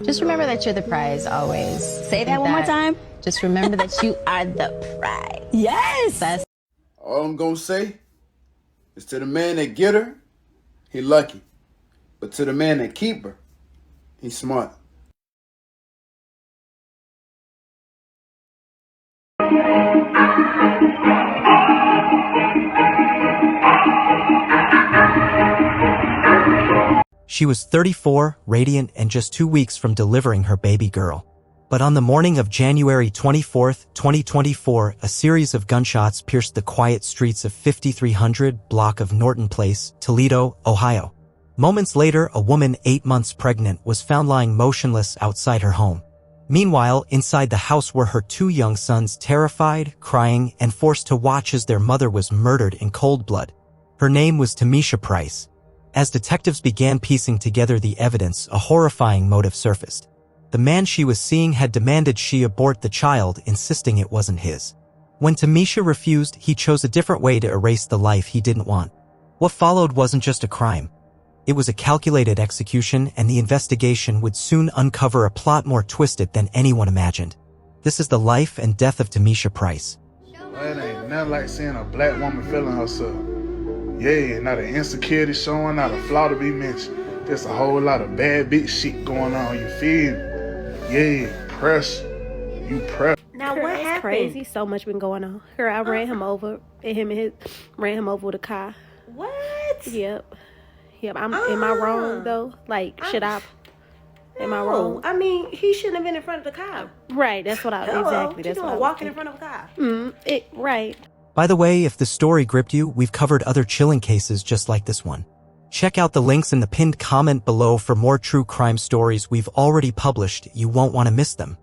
Just remember that you're the prize always. Say that one more time. Just remember that you are the prize. Yes. All I'm gonna say is to the man that get her, he lucky. But to the man that keep her, he's smart. She was 34, radiant, and just 2 weeks from delivering her baby girl. But on the morning of January 24, 2024, a series of gunshots pierced the quiet streets of 5300 block of Norton Place, Toledo, Ohio. Moments later, a woman 8 months pregnant was found lying motionless outside her home. Meanwhile, inside the house were her 2 young sons, terrified, crying, and forced to watch as their mother was murdered in cold blood. Her name was Tamisha Price. As detectives began piecing together the evidence, a horrifying motive surfaced. The man she was seeing had demanded she abort the child, insisting it wasn't his. When Tamisha refused, he chose a different way to erase the life he didn't want. What followed wasn't just a crime. It was a calculated execution, and the investigation would soon uncover a plot more twisted than anyone imagined. This is the life and death of Tamisha Price. Well, it ain't nothing like seeing a black woman feeling herself. Yeah, not an insecurity showing, not a flaw to be mentioned. There's a whole lot of bad bitch shit going on, you feel me? Yeah, pressure. You pressure. Now what happened? Crazy, so much been going on. Girl, I ran him over, and his ran him over with a car. What? Yep. Am I wrong though? Like, should I? Am I wrong? I mean, he shouldn't have been in front of the car. Right. That's what I exactly. That's what I walking in front of a car. Right. By the way, if the story gripped you, we've covered other chilling cases just like this one. Check out the links in the pinned comment below for more true crime stories we've already published. You won't want to miss them.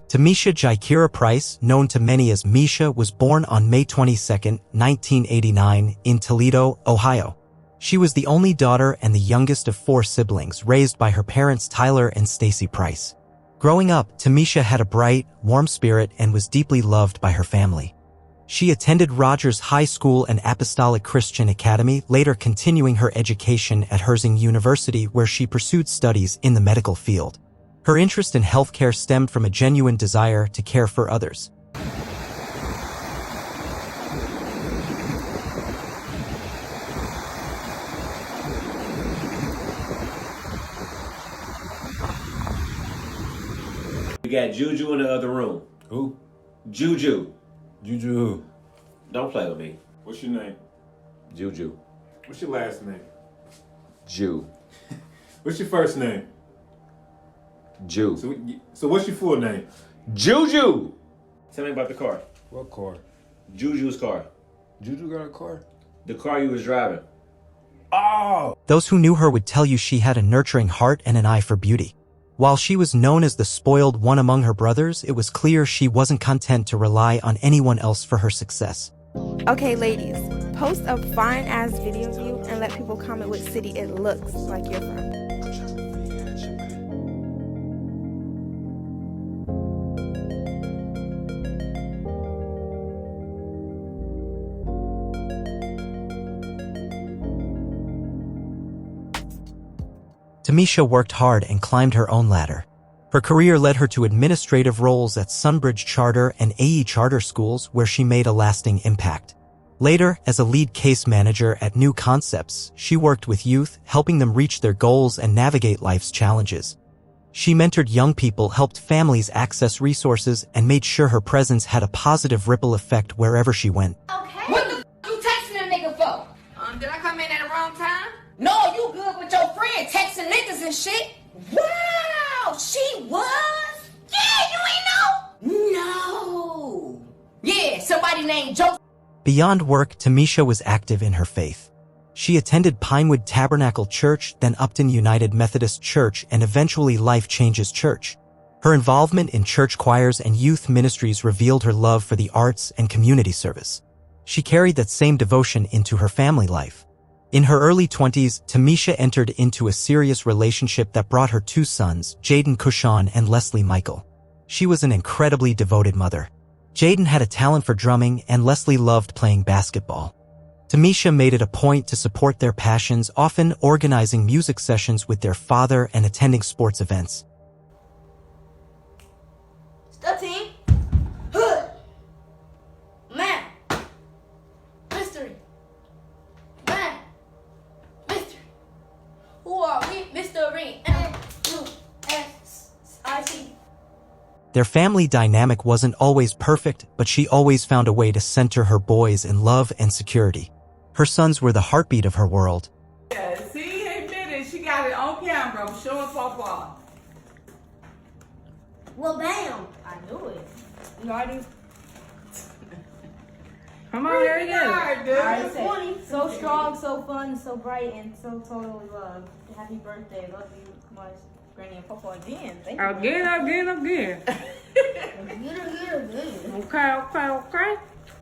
Tamisha Jaikira Price, known to many as Misha, was born on May 22, 1989, in Toledo, Ohio. She was the only daughter and the youngest of 4 siblings, raised by her parents Tyler and Stacy Price. Growing up, Tamisha had a bright, warm spirit and was deeply loved by her family. She attended Rogers High School and Apostolic Christian Academy, later continuing her education at Herzing University, where she pursued studies in the medical field. Her interest in healthcare stemmed from a genuine desire to care for others. We got Juju in the other room. Who? Juju. Juju who? Don't play with me. What's your name? Juju. What's your last name? Jew. What's your first name? Jew. So what's your full name? Juju! Tell me about the car. What car? Juju's car. Juju got a car? The car you was driving. Oh! Those who knew her would tell you she had a nurturing heart and an eye for beauty. While she was known as the spoiled one among her brothers, it was clear she wasn't content to rely on anyone else for her success. Okay, ladies, post a fine-ass video of you and let people comment which city it looks like you're from. Tamisha worked hard and climbed her own ladder. Her career led her to administrative roles at Sunbridge Charter and AE Charter schools, where she made a lasting impact. Later, as a lead case manager at New Concepts, she worked with youth, helping them reach their goals and navigate life's challenges. She mentored young people, helped families access resources, and made sure her presence had a positive ripple effect wherever she went. Okay. What the you texting a nigga for? Did I come in at the wrong time? No, you good with your friend texting niggas and shit. Wow, she was? Yeah, you ain't know? No. Yeah, somebody named Joe. Beyond work, Tamisha was active in her faith. She attended Pinewood Tabernacle Church, then Upton United Methodist Church, and eventually Life Changes Church. Her involvement in church choirs and youth ministries revealed her love for the arts and community service. She carried that same devotion into her family life. In her early 20s, Tamisha entered into a serious relationship that brought her 2 sons, Jaden Kushan and Leslie Michael. She was an incredibly devoted mother. Jaden had a talent for drumming and Leslie loved playing basketball. Tamisha made it a point to support their passions, often organizing music sessions with their father and attending sports events. Stop team. Hood. Man. Mystery. Man. Mystery. Who are we? Mystery. M-U-S-I-T. Their family dynamic wasn't always perfect, but she always found a way to center her boys in love and security. Her sons were the heartbeat of her world. Yeah, see, he admitted she got it on camera. I'm showing Papa. Well, bam. I knew it. You already. Come on, there it is. Alright, so strong, so fun, so bright, and so totally loved. Happy birthday. Love you much, Granny and Papa again. Thank you. Again. Okay.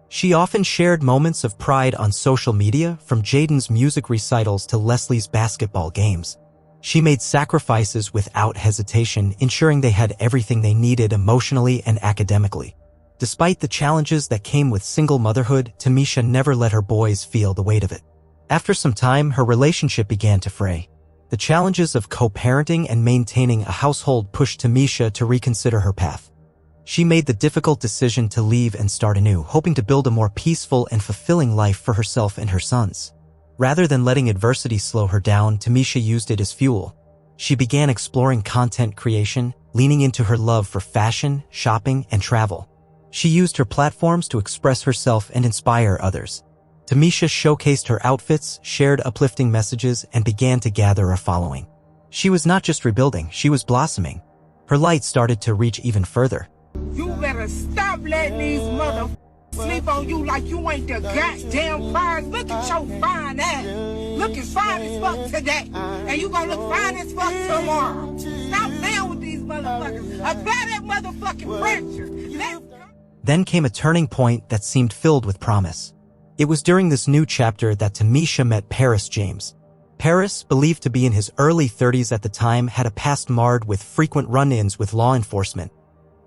She often shared moments of pride on social media, from Jaden's music recitals to Leslie's basketball games. She made sacrifices without hesitation, ensuring they had everything they needed emotionally and academically. Despite the challenges that came with single motherhood, Tamisha never let her boys feel the weight of it. After some time, her relationship began to fray. The challenges of co-parenting and maintaining a household pushed Tamisha to reconsider her path. She made the difficult decision to leave and start anew, hoping to build a more peaceful and fulfilling life for herself and her sons. Rather than letting adversity slow her down, Tamisha used it as fuel. She began exploring content creation, leaning into her love for fashion, shopping, and travel. She used her platforms to express herself and inspire others. Tamisha showcased her outfits, shared uplifting messages, and began to gather a following. She was not just rebuilding, she was blossoming. Her light started to reach even further. You better stop letting these motherfuckers sleep on you like you ain't the goddamn prize. Look at your fine ass. Looking fine as fuck today. And you gonna look fine as fuck tomorrow. Stop playing with these motherfuckers. Apply that motherfucking pressure. Let's go. Then came a turning point that seemed filled with promise. It was during this new chapter that Tamisha met Paris James. Paris, believed to be in his early 30s at the time, had a past marred with frequent run-ins with law enforcement.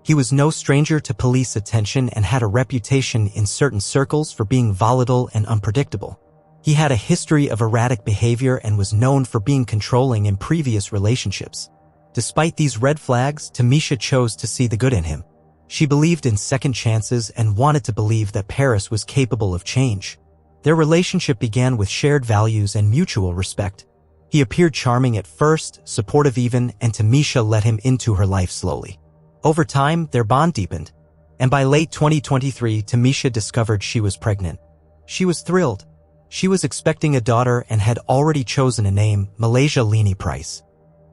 He was no stranger to police attention and had a reputation in certain circles for being volatile and unpredictable. He had a history of erratic behavior and was known for being controlling in previous relationships. Despite these red flags, Tamisha chose to see the good in him. She believed in second chances and wanted to believe that Paris was capable of change. Their relationship began with shared values and mutual respect. He appeared charming at first, supportive even, and Tamisha let him into her life slowly. Over time, their bond deepened, and by late 2023, Tamisha discovered she was pregnant. She was thrilled. She was expecting a daughter and had already chosen a name, Malaysia Price.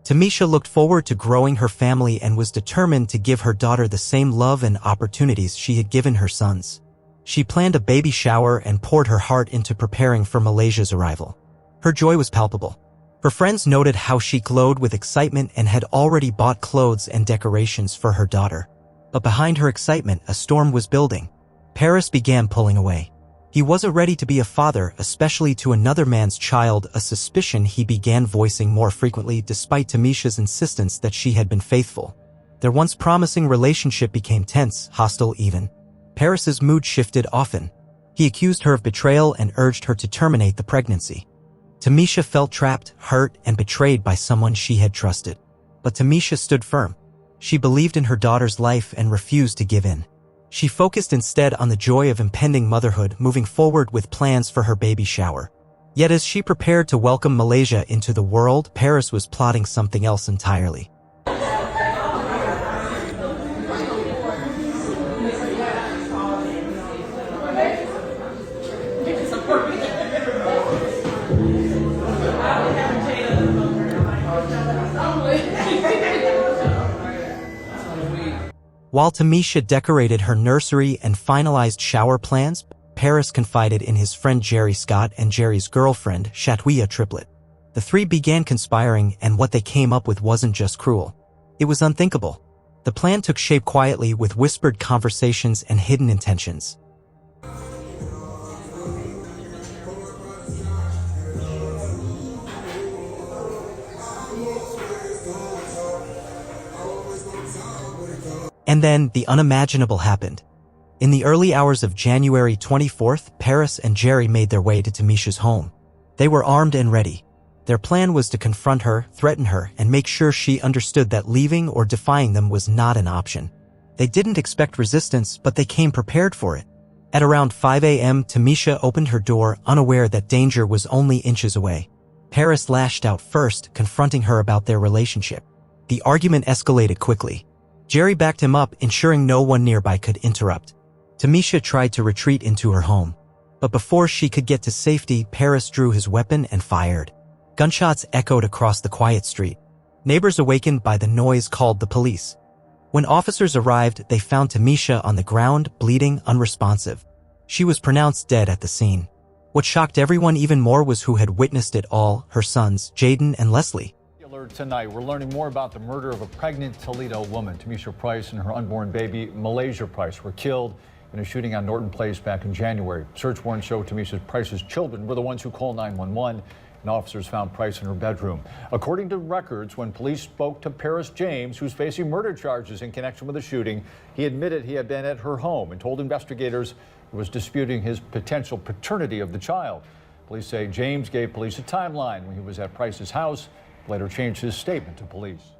Tamisha looked forward to growing her family and was determined to give her daughter the same love and opportunities she had given her sons. She planned a baby shower and poured her heart into preparing for Malaysia's arrival. Her joy was palpable. Her friends noted how she glowed with excitement and had already bought clothes and decorations for her daughter. But behind her excitement, a storm was building. Paris began pulling away. He wasn't ready to be a father, especially to another man's child, a suspicion he began voicing more frequently despite Tamisha's insistence that she had been faithful. Their once promising relationship became tense, hostile even. Paris's mood shifted often. He accused her of betrayal and urged her to terminate the pregnancy. Tamisha felt trapped, hurt, and betrayed by someone she had trusted. But Tamisha stood firm. She believed in her daughter's life and refused to give in. She focused instead on the joy of impending motherhood, moving forward with plans for her baby shower. Yet as she prepared to welcome Malaysia into the world, Paris was plotting something else entirely. While Tamisha decorated her nursery and finalized shower plans, Paris confided in his friend Jerry Scott and Jerry's girlfriend, Shatwiya Triplet. The three began conspiring, and what they came up with wasn't just cruel. It was unthinkable. The plan took shape quietly with whispered conversations and hidden intentions. And then, the unimaginable happened. In the early hours of January 24th, Paris and Jerry made their way to Tamisha's home. They were armed and ready. Their plan was to confront her, threaten her, and make sure she understood that leaving or defying them was not an option. They didn't expect resistance, but they came prepared for it. At around 5 a.m., Tamisha opened her door, unaware that danger was only inches away. Paris lashed out first, confronting her about their relationship. The argument escalated quickly. Jerry backed him up, ensuring no one nearby could interrupt. Tamisha tried to retreat into her home. But before she could get to safety, Paris drew his weapon and fired. Gunshots echoed across the quiet street. Neighbors awakened by the noise called the police. When officers arrived, they found Tamisha on the ground, bleeding, unresponsive. She was pronounced dead at the scene. What shocked everyone even more was who had witnessed it all, her sons, Jaden and Leslie. Tonight, we're learning more about the murder of a pregnant Toledo woman. Tamisha Price and her unborn baby, Malaysia Price, were killed in a shooting on Norton Place back in January. Search warrants show Tamisha Price's children were the ones who called 911, and officers found Price in her bedroom. According to records, when police spoke to Paris James, who's facing murder charges in connection with the shooting, he admitted he had been at her home and told investigators he was disputing his potential paternity of the child. Police say James gave police a timeline when he was at Price's house, later changed his statement to police.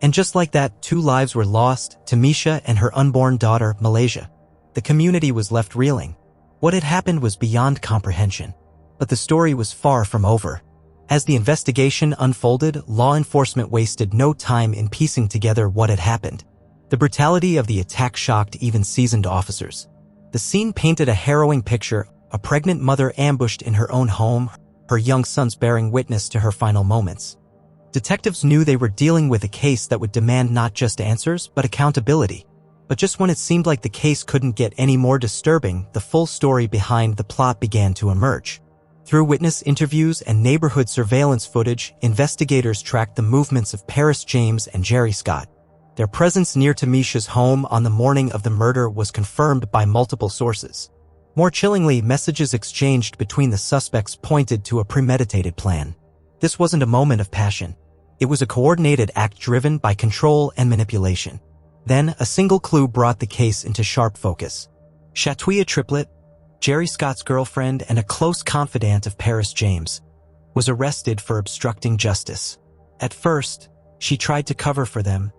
And just like that, 2 lives were lost, Tamisha and her unborn daughter, Malaysia. The community was left reeling. What had happened was beyond comprehension. But the story was far from over. As the investigation unfolded, law enforcement wasted no time in piecing together what had happened. The brutality of the attack shocked even seasoned officers. The scene painted a harrowing picture, a pregnant mother ambushed in her own home, her young sons bearing witness to her final moments. Detectives knew they were dealing with a case that would demand not just answers, but accountability. But just when it seemed like the case couldn't get any more disturbing, the full story behind the plot began to emerge. Through witness interviews and neighborhood surveillance footage, investigators tracked the movements of Paris James and Jerry Scott. Their presence near Tamisha's home on the morning of the murder was confirmed by multiple sources. More chillingly, messages exchanged between the suspects pointed to a premeditated plan. This wasn't a moment of passion. It was a coordinated act driven by control and manipulation. Then, a single clue brought the case into sharp focus. Chatouilla triplet, Jerry Scott's girlfriend and a close confidant of Paris James, was arrested for obstructing justice. At first, she tried to cover for them,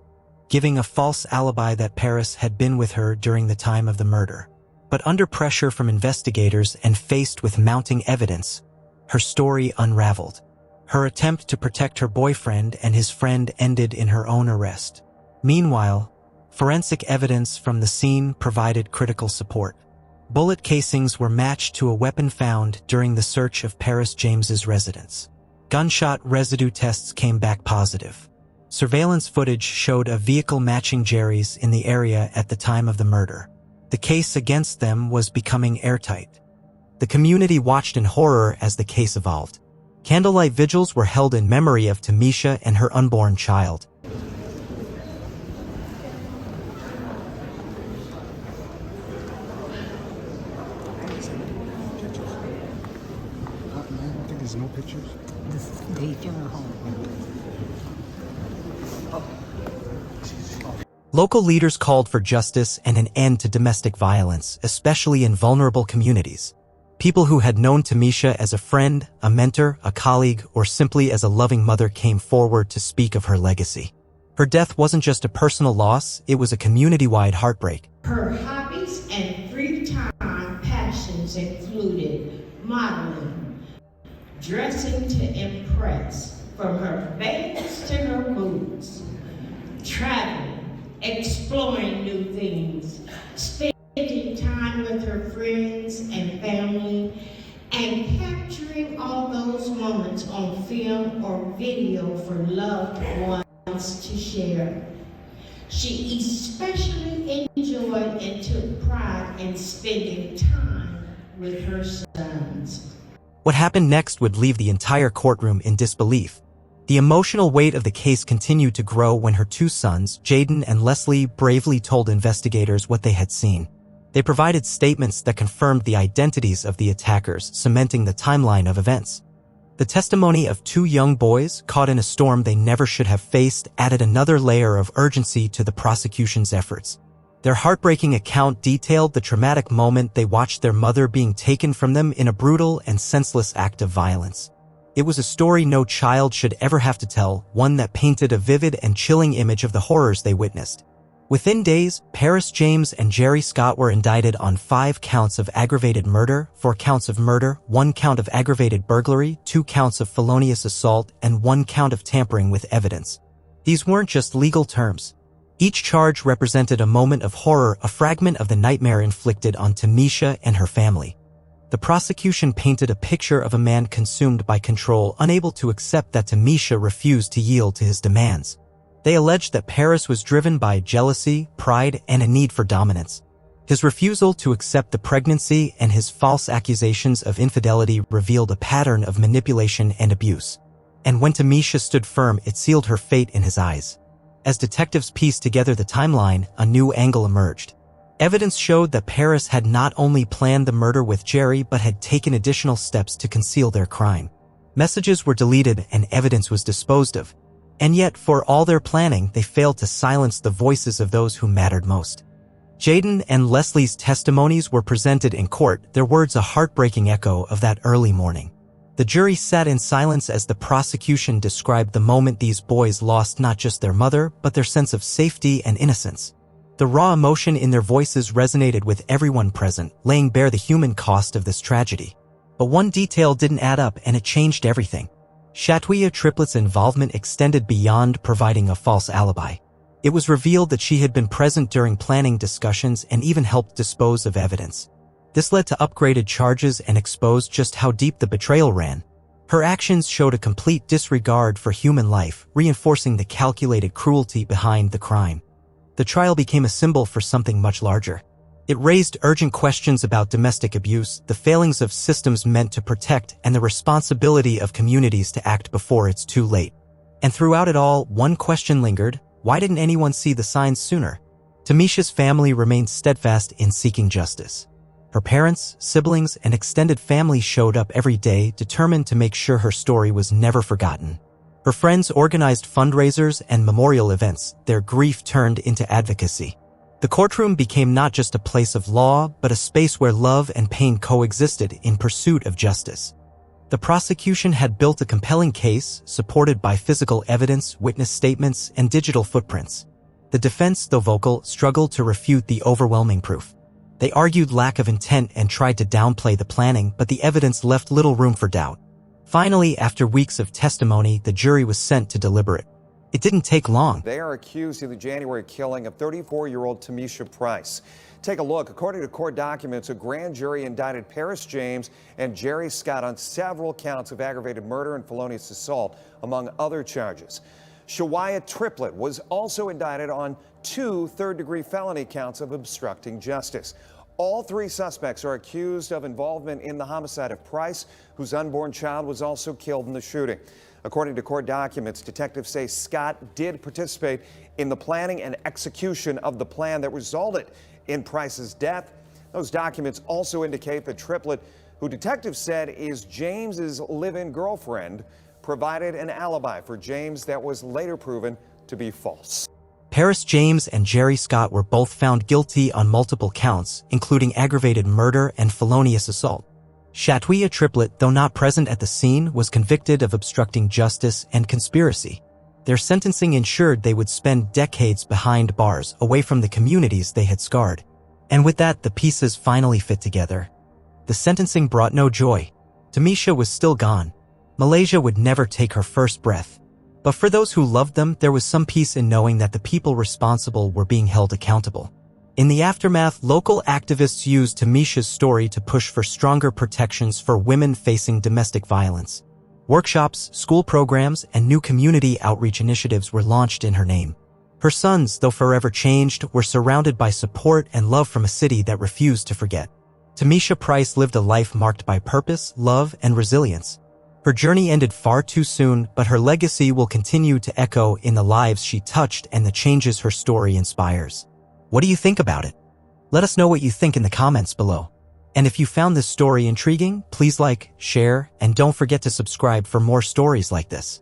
giving a false alibi that Paris had been with her during the time of the murder. But under pressure from investigators and faced with mounting evidence, her story unraveled. Her attempt to protect her boyfriend and his friend ended in her own arrest. Meanwhile, forensic evidence from the scene provided critical support. Bullet casings were matched to a weapon found during the search of Paris James's residence. Gunshot residue tests came back positive. Surveillance footage showed a vehicle matching Jerry's in the area at the time of the murder. The case against them was becoming airtight. The community watched in horror as the case evolved. Candlelight vigils were held in memory of Tamisha and her unborn child. I don't think there's no pictures. Local leaders called for justice and an end to domestic violence, especially in vulnerable communities. People who had known Tamisha as a friend, a mentor, a colleague, or simply as a loving mother came forward to speak of her legacy. Her death wasn't just a personal loss, it was a community-wide heartbreak. Her hobbies and free time passions included modeling, dressing to impress, from her veils to her boots, traveling, exploring new things, spending time with her friends and family, and capturing all those moments on film or video for loved ones to share. She especially enjoyed and took pride in spending time with her sons. What happened next would leave the entire courtroom in disbelief. The emotional weight of the case continued to grow when her two sons, Jaden and Leslie, bravely told investigators what they had seen. They provided statements that confirmed the identities of the attackers, cementing the timeline of events. The testimony of two young boys, caught in a storm they never should have faced, added another layer of urgency to the prosecution's efforts. Their heartbreaking account detailed the traumatic moment they watched their mother being taken from them in a brutal and senseless act of violence. It was a story no child should ever have to tell, one that painted a vivid and chilling image of the horrors they witnessed. Within days, Paris James and Jerry Scott were indicted on 5 counts of aggravated murder, 4 counts of murder, 1 count of aggravated burglary, 2 counts of felonious assault, and 1 count of tampering with evidence. These weren't just legal terms. Each charge represented a moment of horror, a fragment of the nightmare inflicted on Tamisha and her family. The prosecution painted a picture of a man consumed by control, unable to accept that Tamisha refused to yield to his demands. They alleged that Paris was driven by jealousy, pride, and a need for dominance. His refusal to accept the pregnancy and his false accusations of infidelity revealed a pattern of manipulation and abuse. And when Tamisha stood firm, it sealed her fate in his eyes. As detectives pieced together the timeline, a new angle emerged. Evidence showed that Paris had not only planned the murder with Jerry but had taken additional steps to conceal their crime. Messages were deleted and evidence was disposed of. And yet, for all their planning, they failed to silence the voices of those who mattered most. Jaden and Leslie's testimonies were presented in court, their words a heartbreaking echo of that early morning. The jury sat in silence as the prosecution described the moment these boys lost not just their mother, but their sense of safety and innocence. The raw emotion in their voices resonated with everyone present, laying bare the human cost of this tragedy. But one detail didn't add up, and it changed everything. Shatwia Triplett's involvement extended beyond providing a false alibi. It was revealed that she had been present during planning discussions and even helped dispose of evidence. This led to upgraded charges and exposed just how deep the betrayal ran. Her actions showed a complete disregard for human life, reinforcing the calculated cruelty behind the crime. The trial became a symbol for something much larger. It raised urgent questions about domestic abuse, the failings of systems meant to protect, and the responsibility of communities to act before it's too late. And throughout it all, one question lingered: why didn't anyone see the signs sooner? Tamisha's family remained steadfast in seeking justice. Her parents, siblings, and extended family showed up every day, determined to make sure her story was never forgotten. Her friends organized fundraisers and memorial events, their grief turned into advocacy. The courtroom became not just a place of law, but a space where love and pain coexisted in pursuit of justice. The prosecution had built a compelling case, supported by physical evidence, witness statements, and digital footprints. The defense, though vocal, struggled to refute the overwhelming proof. They argued lack of intent and tried to downplay the planning, but the evidence left little room for doubt. Finally, after weeks of testimony, the jury was sent to deliberate. It didn't take long. They are accused of the January killing of 34-year-old Tamisha Price. Take a look. According to court documents, a grand jury indicted Paris James and Jerry Scott on several counts of aggravated murder and felonious assault, among other charges. Shawaya Triplett was also indicted on 2 third-degree felony counts of obstructing justice. All 3 suspects are accused of involvement in the homicide of Price, whose unborn child was also killed in the shooting. According to court documents, detectives say Scott did participate in the planning and execution of the plan that resulted in Price's death. Those documents also indicate that Triplett, who detectives said is James's live-in girlfriend, provided an alibi for James that was later proven to be false. Paris James and Jerry Scott were both found guilty on multiple counts, including aggravated murder and felonious assault. Shatwia Triplett, though not present at the scene, was convicted of obstructing justice and conspiracy. Their sentencing ensured they would spend decades behind bars, away from the communities they had scarred. And with that, the pieces finally fit together. The sentencing brought no joy. Tamisha was still gone. Malaysia would never take her first breath. But for those who loved them, there was some peace in knowing that the people responsible were being held accountable. In the aftermath, local activists used Tamisha's story to push for stronger protections for women facing domestic violence. Workshops, school programs, and new community outreach initiatives were launched in her name. Her sons, though forever changed, were surrounded by support and love from a city that refused to forget. Tamisha Price lived a life marked by purpose, love, and resilience. Her journey ended far too soon, but her legacy will continue to echo in the lives she touched and the changes her story inspires. What do you think about it? Let us know what you think in the comments below. And if you found this story intriguing, please like, share, and don't forget to subscribe for more stories like this.